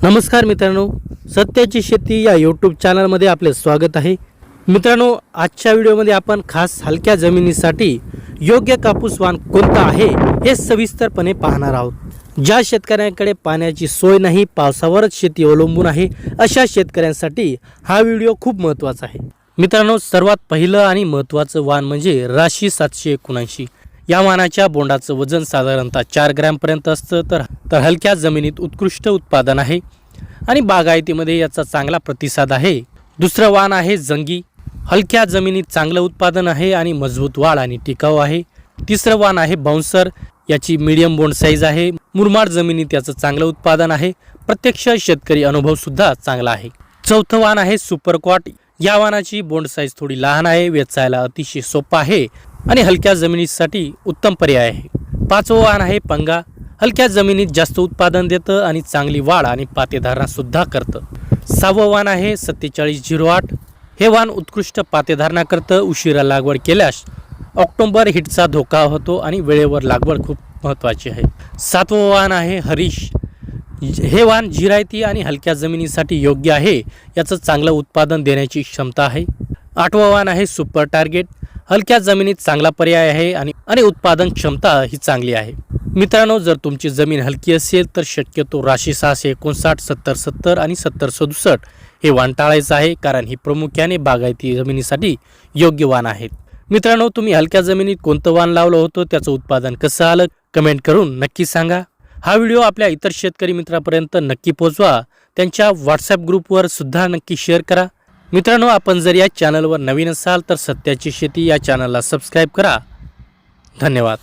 नमस्कार मित्रांनो, सत्याची शेती या यूट्यूब चॅनलमध्ये आपले स्वागत आहे। मित्रांनो, आजच्या व्हिडिओमध्ये आपण खास हलक्या जमिनीसाठी योग्य कापूस वाण कोणता आहे हे सविस्तरपणे पाहणार आहोत। ज्या शेतकऱ्यांकडे पाण्याची सोय नाही, पावसावरच शेती अवलंबून आहे, अशा शेतकऱ्यांसाठी हा व्हिडिओ खूप महत्त्वाचा आहे। मित्रांनो, सर्वात पहिलं आणि महत्त्वाचं वाण म्हणजे राशी 779। या वाणाच्या बोंडाचं वजन साधारणतः 4 ग्रॅमपर्यंत असतं, तर हलक्या जमिनीत उत्कृष्ट उत्पादन आहे आणि बागायतीमध्ये याचा चांगला प्रतिसाद आहे। दुसरं वाण आहे जंगी। हलक्या जमिनीत चांगलं उत्पादन आहे आणि मजबूत वाढ आणि टिकाऊ आहे। तिसरं वाण आहे बाउन्सर। याची मीडियम बोंड साईज आहे। मुरमाड जमिनीत याचं चांगलं उत्पादन आहे। प्रत्यक्ष शेतकरी अनुभव सुद्धा चांगला आहे। चौथं वाण आहे सुपरक्वाट। या वाणाची बोंड साईज थोडी लहान आहे, वेचायला अतिशय सोपा आहे आणि हलक्या जमिनीसाठी उत्तम पर्याय आहे। पाचवं वाण आहे पंगा। हलक्या जमिनीत जास्त उत्पादन देतं आणि चांगली वाढ आणि पातेधारणा सुद्धा करतं। सहावं वाण आहे 4708। हे वाण उत्कृष्ट पातेधारणा करतं। उशिरा लागवड केल्यास ऑक्टोबर हिटचा धोका होतो आणि वेळेवर लागवड खूप महत्त्वाची आहे। सातवं वाण आहे हरीश। हे वाण जिरायती आणि हलक्या जमिनीसाठी योग्य आहे। याचं चांगलं उत्पादन देण्याची क्षमता आहे। आठवं वाण आहे सुपर टार्गेट। हलक्या जमिनीत चांगला पर्याय आहे आणि उत्पादन क्षमता ही चांगली आहे। मित्रांनो, जर तुमची जमीन हलकी असेल तर शक्यतो राशी 659, 7070 आणि 7067 हे वाण टाळायचं आहे, कारण ही प्रामुख्याने बागायती जमिनीसाठी योग्य वाण आहेत। मित्रांनो, तुम्ही हलक्या जमिनीत कोणतं वाण लावलं होतं, त्याचं उत्पादन कसं आलं, कमेंट करून नक्की सांगा। हा व्हिडिओ आपल्या इतर शेतकरी मित्रांपर्यंत नक्की पोहोचवा। त्यांच्या व्हॉट्सॲप ग्रुपवर सुद्धा नक्की शेअर करा। मित्रांनो, आपण जर या चॅनलवर नवीन असाल तर सत्याची शेती या चॅनलला सबस्क्राईब करा। धन्यवाद।